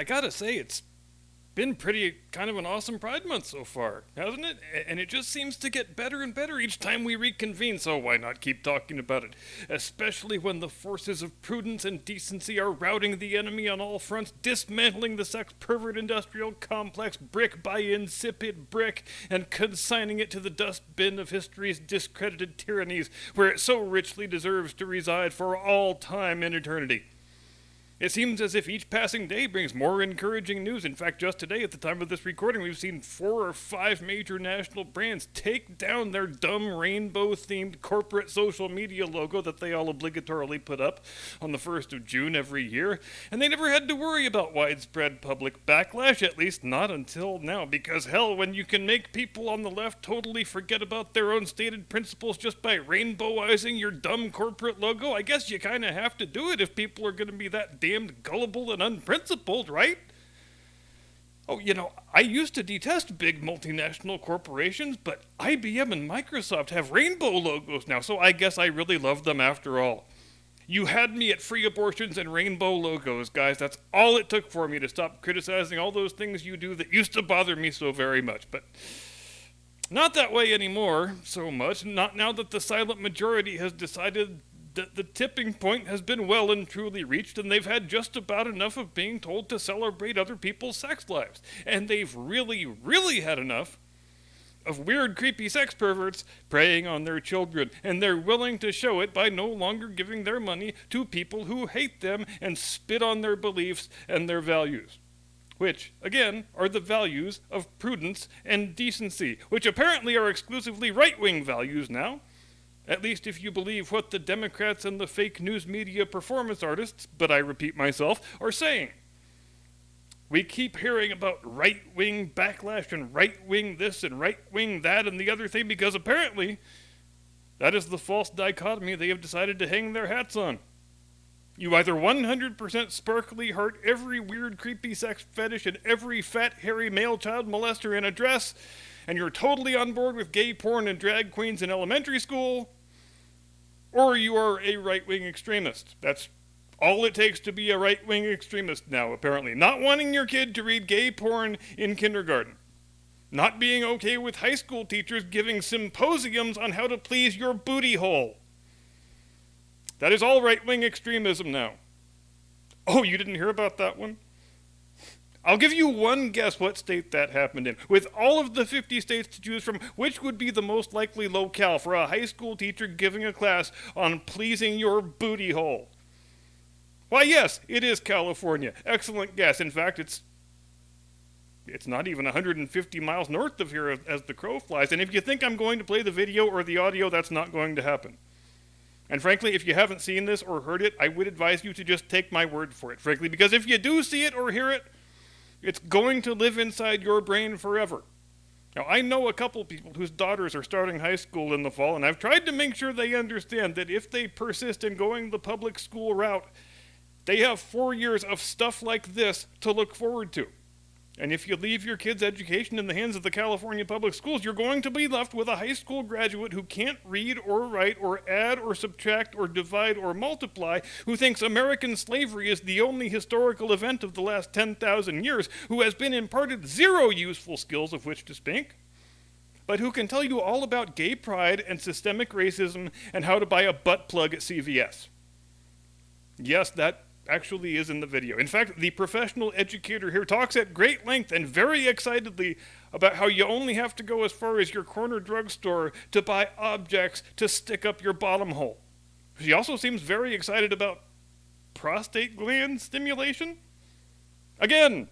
I gotta say, it's been pretty kind of an awesome Pride Month so far, hasn't it? And it just seems to get better and better each time we reconvene, so why not keep talking about it? Especially when the forces of prudence and decency are routing the enemy on all fronts, dismantling the sex pervert industrial complex brick by insipid brick, and consigning it to the dustbin of history's discredited tyrannies, where it so richly deserves to reside for all time and eternity. It seems as if each passing day brings more encouraging news. In fact, just today, at the time of this recording, we've seen 4 or 5 major national brands take down their dumb rainbow-themed corporate social media logo that they all obligatorily put up on the 1st of June every year. And they never had to worry about widespread public backlash, at least not until now. Because hell, when you can make people on the left totally forget about their own stated principles just by rainbowizing your dumb corporate logo, I guess you kind of have to do it if people are going to be that damned gullible and unprincipled, right? Oh, I used to detest big multinational corporations, but IBM and Microsoft have rainbow logos now, so I guess I really love them after all. You had me at free abortions and rainbow logos, guys. That's all it took for me to stop criticizing all those things you do that used to bother me so very much, but not that way anymore so much, not now that the silent majority has decided that the tipping point has been well and truly reached, and they've had just about enough of being told to celebrate other people's sex lives. And they've really, really had enough of weird, creepy sex perverts preying on their children, and they're willing to show it by no longer giving their money to people who hate them and spit on their beliefs and their values. Which, again, are the values of prudence and decency, which apparently are exclusively right-wing values now. At least if you believe what the Democrats and the fake news media performance artists, but I repeat myself, are saying. We keep hearing about right-wing backlash and right-wing this and right-wing that and the other thing because apparently that is the false dichotomy they have decided to hang their hats on. You either 100% sparkly heart every weird creepy sex fetish and every fat hairy male child molester in a dress, and you're totally on board with gay porn and drag queens in elementary school, or you are a right-wing extremist. That's all it takes to be a right-wing extremist now, apparently. Not wanting your kid to read gay porn in kindergarten. Not being okay with high school teachers giving symposiums on how to please your booty hole. That is all right-wing extremism now. Oh, you didn't hear about that one? I'll give you one guess what state that happened in. With all of the 50 states to choose from, which would be the most likely locale for a high school teacher giving a class on pleasing your booty hole? Why, yes, it is California. Excellent guess. In fact, it's not even 150 miles north of here as the crow flies. And if you think I'm going to play the video or the audio, that's not going to happen. And frankly, if you haven't seen this or heard it, I would advise you to just take my word for it, frankly, because if you do see it or hear it, it's going to live inside your brain forever. Now, I know a couple people whose daughters are starting high school in the fall, and I've tried to make sure they understand that if they persist in going the public school route, they have 4 years of stuff like this to look forward to. And if you leave your kids' education in the hands of the California public schools, you're going to be left with a high school graduate who can't read or write or add or subtract or divide or multiply, who thinks American slavery is the only historical event of the last 10,000 years, who has been imparted 0 useful skills of which to speak, but who can tell you all about gay pride and systemic racism and how to buy a butt plug at CVS. Yes, that actually is in the video. In fact, the professional educator here talks at great length and very excitedly about how you only have to go as far as your corner drugstore to buy objects to stick up your bottom hole. She also seems very excited about prostate gland stimulation. Again,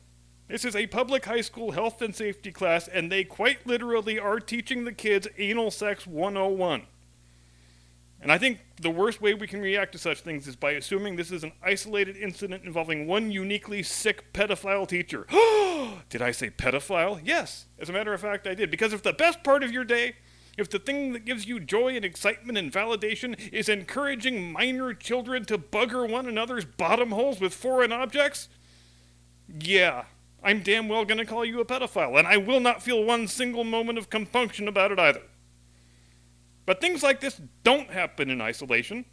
this is a public high school health and safety class, and they quite literally are teaching the kids anal sex 101. And I think the worst way we can react to such things is by assuming this is an isolated incident involving one uniquely sick pedophile teacher. Did I say pedophile? Yes. As a matter of fact, I did. Because if the best part of your day, if the thing that gives you joy and excitement and validation is encouraging minor children to bugger one another's bottom holes with foreign objects, yeah, I'm damn well going to call you a pedophile, and I will not feel one single moment of compunction about it either. But things like this don't happen in isolation.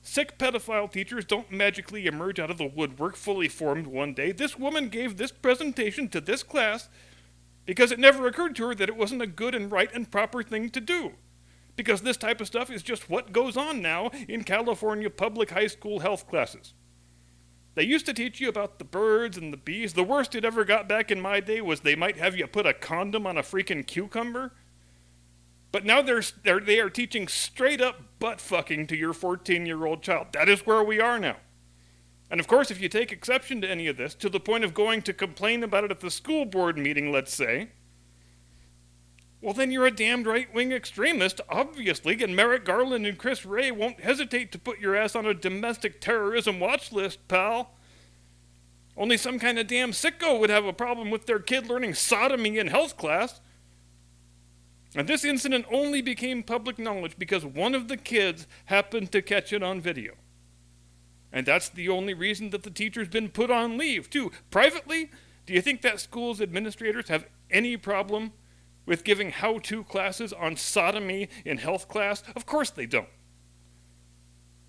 Sick pedophile teachers don't magically emerge out of the woodwork fully formed one day. This woman gave this presentation to this class because it never occurred to her that it wasn't a good and right and proper thing to do. Because this type of stuff is just what goes on now in California public high school health classes. They used to teach you about the birds and the bees. The worst it ever got back in my day was they might have you put a condom on a freaking cucumber. But now they are teaching straight up butt fucking to your 14-year-old child. That is where we are now. And of course, if you take exception to any of this, to the point of going to complain about it at the school board meeting, let's say, well, then you're a damned right-wing extremist, obviously, and Merrick Garland and Chris Wray won't hesitate to put your ass on a domestic terrorism watch list, pal. Only some kind of damn sicko would have a problem with their kid learning sodomy in health class. And this incident only became public knowledge because one of the kids happened to catch it on video. And that's the only reason that the teacher's been put on leave, too. Privately, do you think that school's administrators have any problem with giving how-to classes on sodomy in health class? Of course they don't.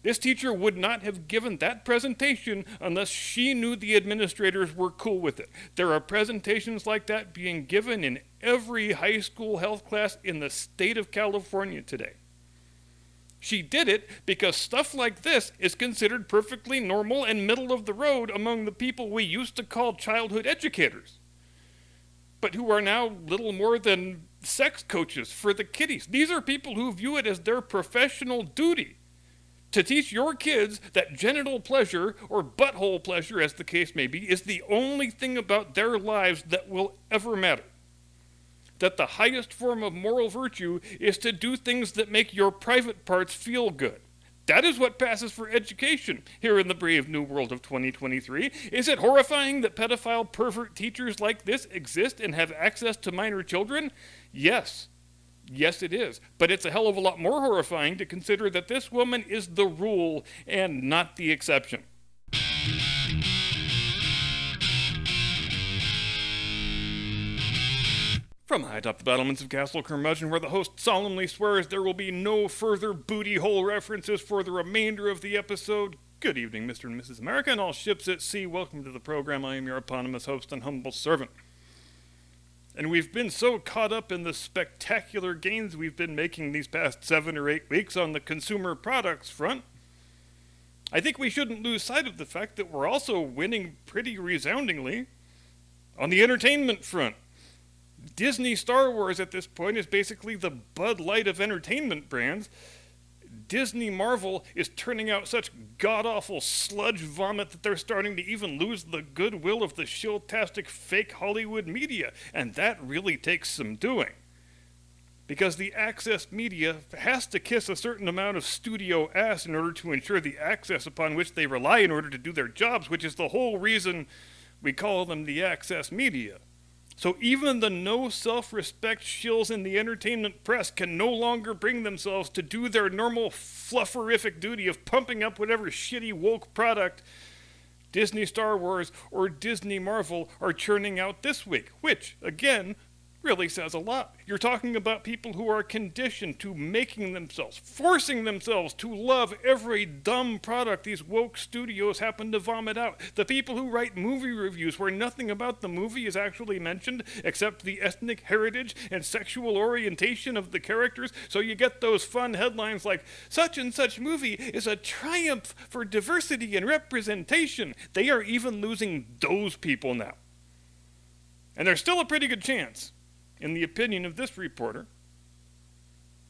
This teacher would not have given that presentation unless she knew the administrators were cool with it. There are presentations like that being given in every high school health class in the state of California today. She did it because stuff like this is considered perfectly normal and middle of the road among the people we used to call childhood educators, but who are now little more than sex coaches for the kiddies. These are people who view it as their professional duty to teach your kids that genital pleasure, or butthole pleasure as the case may be, is the only thing about their lives that will ever matter. That the highest form of moral virtue is to do things that make your private parts feel good. That is what passes for education here in the brave new world of 2023. Is it horrifying that pedophile pervert teachers like this exist and have access to minor children? Yes. Yes, it is. But it's a hell of a lot more horrifying to consider that this woman is the rule and not the exception. From high atop the battlements of Castle Curmudgeon, where the host solemnly swears there will be no further booty hole references for the remainder of the episode, good evening, Mr. and Mrs. America, and all ships at sea. Welcome to the program. I am your eponymous host and humble servant. And we've been so caught up in the spectacular gains we've been making these past 7 or 8 weeks on the consumer products front, I think we shouldn't lose sight of the fact that we're also winning pretty resoundingly on the entertainment front. Disney Star Wars at this point is basically the Bud Light of entertainment brands. Disney Marvel is turning out such god-awful sludge vomit that they're starting to even lose the goodwill of the shill-tastic fake Hollywood media, and that really takes some doing. Because the access media has to kiss a certain amount of studio ass in order to ensure the access upon which they rely in order to do their jobs, which is the whole reason we call them the access media. So even the no self-respect shills in the entertainment press can no longer bring themselves to do their normal flufferific duty of pumping up whatever shitty woke product Disney Star Wars or Disney Marvel are churning out this week, which, again, really says a lot. You're talking about people who are conditioned to making themselves, forcing themselves to love every dumb product these woke studios happen to vomit out. The people who write movie reviews where nothing about the movie is actually mentioned except the ethnic heritage and sexual orientation of the characters, so you get those fun headlines like, such and such movie is a triumph for diversity and representation. They are even losing those people now. And there's still a pretty good chance, in the opinion of this reporter,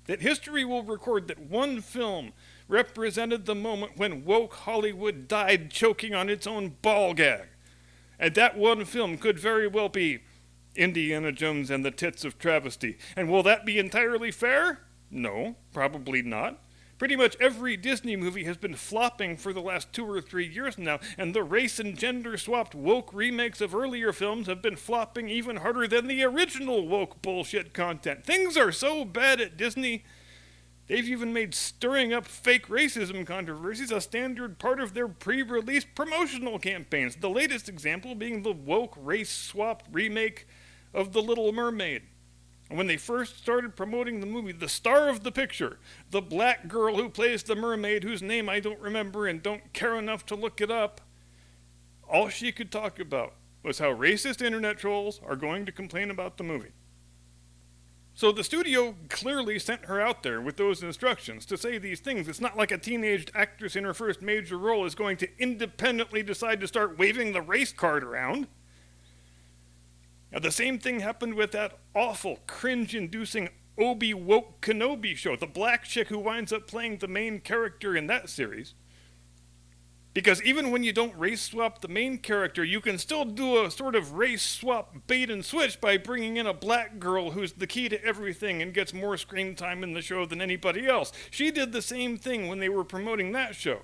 that history will record that one film represented the moment when woke Hollywood died choking on its own ball gag. And that one film could very well be Indiana Jones and the Tits of Travesty. And will that be entirely fair? No, probably not. Pretty much every Disney movie has been flopping for the last 2 or 3 years now, and the race and gender-swapped woke remakes of earlier films have been flopping even harder than the original woke bullshit content. Things are so bad at Disney, they've even made stirring up fake racism controversies a standard part of their pre-release promotional campaigns, the latest example being the woke race-swapped remake of The Little Mermaid, And when they first started promoting the movie, the star of the picture, the black girl who plays the mermaid, whose name I don't remember and don't care enough to look it up, all she could talk about was how racist internet trolls are going to complain about the movie. So the studio clearly sent her out there with those instructions to say these things. It's not like a teenage actress in her first major role is going to independently decide to start waving the race card around. Now, the same thing happened with that awful, cringe-inducing Obi-Woke Kenobi show, the black chick who winds up playing the main character in that series. Because even when you don't race swap the main character, you can still do a sort of race swap bait and switch by bringing in a black girl who's the key to everything and gets more screen time in the show than anybody else. She did the same thing when they were promoting that show.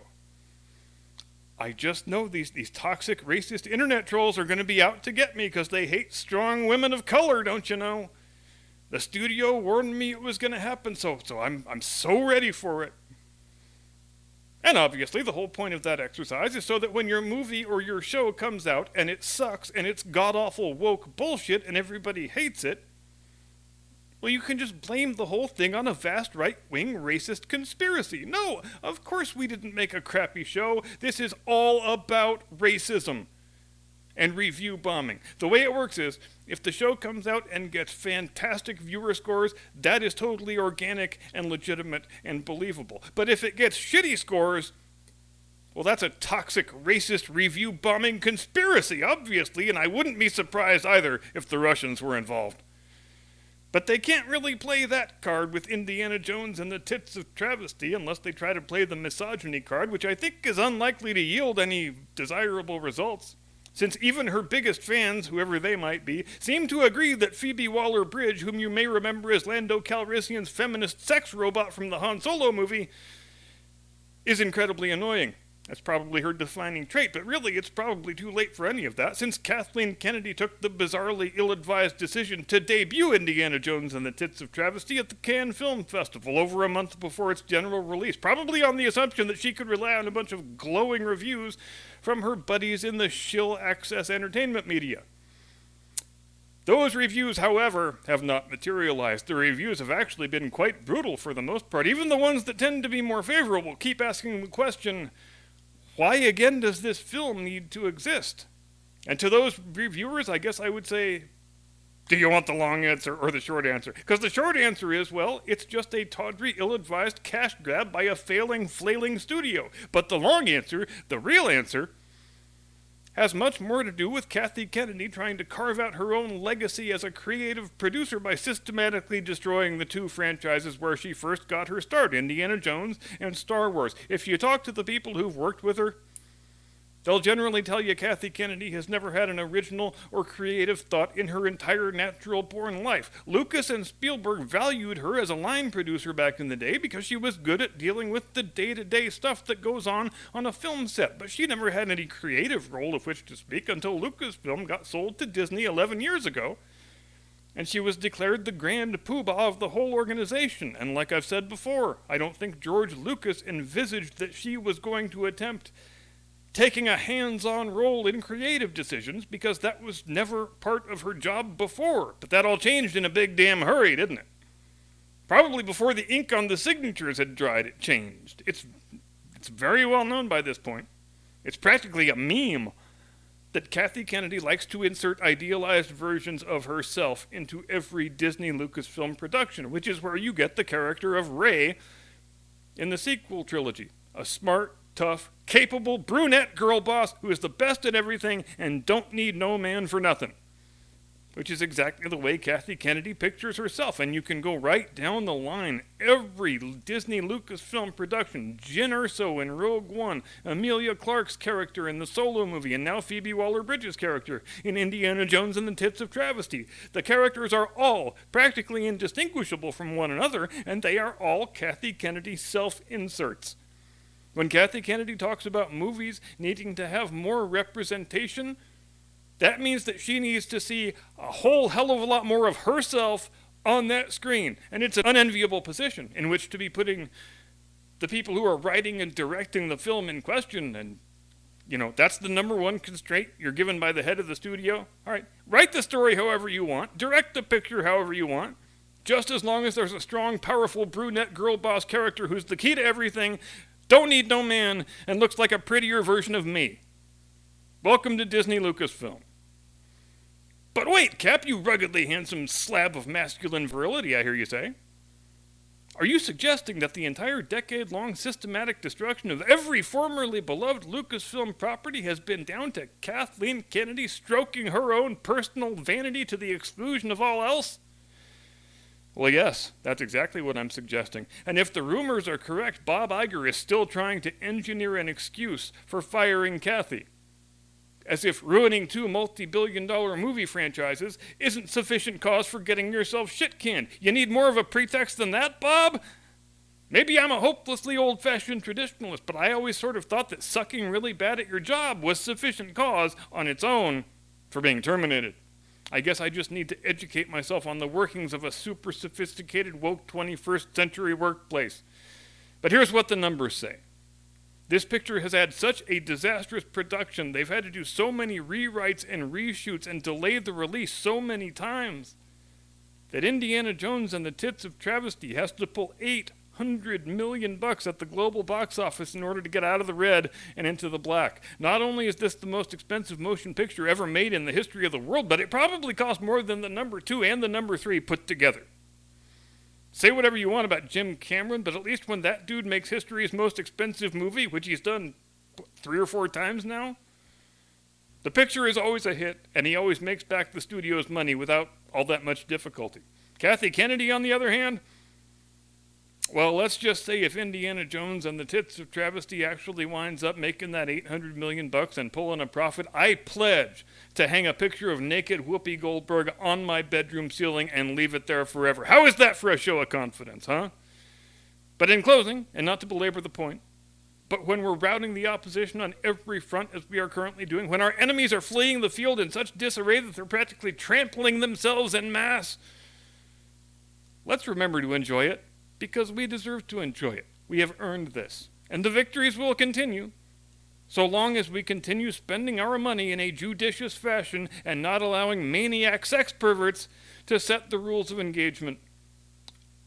I just know these toxic, racist internet trolls are going to be out to get me because they hate strong women of color, don't you know? The studio warned me it was going to happen, so I'm so ready for it. And obviously, the whole point of that exercise is so that when your movie or your show comes out and it sucks and it's god-awful woke bullshit and everybody hates it, well, you can just blame the whole thing on a vast right-wing racist conspiracy. No, of course we didn't make a crappy show. This is all about racism and review bombing. The way it works is, if the show comes out and gets fantastic viewer scores, that is totally organic and legitimate and believable. But if it gets shitty scores, well, that's a toxic, racist review bombing conspiracy, obviously, and I wouldn't be surprised either if the Russians were involved. But they can't really play that card with Indiana Jones and the Tits of Travesty unless they try to play the misogyny card, which I think is unlikely to yield any desirable results, since even her biggest fans, whoever they might be, seem to agree that Phoebe Waller-Bridge, whom you may remember as Lando Calrissian's feminist sex robot from the Han Solo movie, is incredibly annoying. That's probably her defining trait, but really it's probably too late for any of that, since Kathleen Kennedy took the bizarrely ill-advised decision to debut Indiana Jones and the Tits of Travesty at the Cannes Film Festival over a month before its general release, probably on the assumption that she could rely on a bunch of glowing reviews from her buddies in the shill access entertainment media. Those reviews, however, have not materialized. The reviews have actually been quite brutal for the most part. Even the ones that tend to be more favorable keep asking the question, why again does this film need to exist? And to those reviewers, I guess I would say, do you want the long answer or the short answer? Because the short answer is, well, it's just a tawdry, ill-advised cash grab by a failing, flailing studio. But the long answer, the real answer, has much more to do with Kathy Kennedy trying to carve out her own legacy as a creative producer by systematically destroying the two franchises where she first got her start, Indiana Jones and Star Wars. If you talk to the people who've worked with her, they'll generally tell you Kathy Kennedy has never had an original or creative thought in her entire natural-born life. Lucas and Spielberg valued her as a line producer back in the day because she was good at dealing with the day-to-day stuff that goes on a film set, but she never had any creative role of which to speak until Lucasfilm got sold to Disney 11 years ago, and she was declared the grand poobah of the whole organization. And like I've said before, I don't think George Lucas envisaged that she was going to attempt taking a hands-on role in creative decisions, because that was never part of her job before. But that all changed in a big damn hurry, didn't it? Probably before the ink on the signatures had dried, it changed. It's very well known by this point. It's practically a meme that Kathy Kennedy likes to insert idealized versions of herself into every Disney Lucasfilm production, which is where you get the character of Rey in the sequel trilogy. A smart, tough, capable brunette girl boss who is the best at everything and don't need no man for nothing. Which is exactly the way Kathy Kennedy pictures herself, and you can go right down the line. Every Disney Lucasfilm production, Jyn Erso in Rogue One, Emilia Clarke's character in the Solo movie, and now Phoebe Waller-Bridge's character in Indiana Jones and the Tits of Travesty. The characters are all practically indistinguishable from one another, and they are all Kathy Kennedy self-inserts. When Kathy Kennedy talks about movies needing to have more representation, that means that she needs to see a whole hell of a lot more of herself on that screen. And it's an unenviable position in which to be putting the people who are writing and directing the film in question. And, you know, that's the number one constraint you're given by the head of the studio. All right, write the story however you want, direct the picture however you want, Just as long as there's a strong, powerful brunette girl boss character who's the key to everything, don't need no man, and looks like a prettier version of me. Welcome to Disney Lucasfilm. But wait, Cap, you ruggedly handsome slab of masculine virility, I hear you say. Are you suggesting that the entire decade-long systematic destruction of every formerly beloved Lucasfilm property has been down to Kathleen Kennedy stroking her own personal vanity to the exclusion of all else? Well, yes, that's exactly what I'm suggesting. And if the rumors are correct, Bob Iger is still trying to engineer an excuse for firing Kathy. As if ruining 2 multi-billion-dollar movie franchises isn't sufficient cause for getting yourself shit-canned. You need more of a pretext than that, Bob? Maybe I'm a hopelessly old-fashioned traditionalist, but I always sort of thought that sucking really bad at your job was sufficient cause on its own for being terminated. I guess I just need to educate myself on the workings of a super sophisticated woke 21st century workplace. But here's what the numbers say. This picture has had such a disastrous production, they've had to do so many rewrites and reshoots and delay the release so many times that Indiana Jones and the Tits of Travesty has to pull $800 million at the global box office in order to get out of the red and into the black. Not only is this the most expensive motion picture ever made in the history of the world, but it probably cost more than the number 2 and the number 3 put together. Say whatever you want about Jim Cameron, but at least when that dude makes history's most expensive movie, which he's done 3 or 4 times now, the picture is always a hit, and he always makes back the studio's money without all that much difficulty. Kathy Kennedy, on the other hand, well, let's just say if Indiana Jones and the Tits of Travesty actually winds up making that $800 million and pulling a profit, I pledge to hang a picture of naked Whoopi Goldberg on my bedroom ceiling and leave it there forever. How is that for a show of confidence, huh? But in closing, and not to belabor the point, but when we're routing the opposition on every front as we are currently doing, when our enemies are fleeing the field in such disarray that they're practically trampling themselves en masse, let's remember to enjoy it. Because we deserve to enjoy it. We have earned this. And the victories will continue, so long as we continue spending our money in a judicious fashion and not allowing maniac sex perverts to set the rules of engagement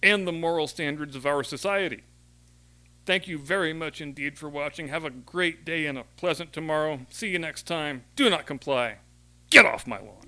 and the moral standards of our society. Thank you very much indeed for watching. Have a great day and a pleasant tomorrow. See you next time. Do not comply. Get off my lawn.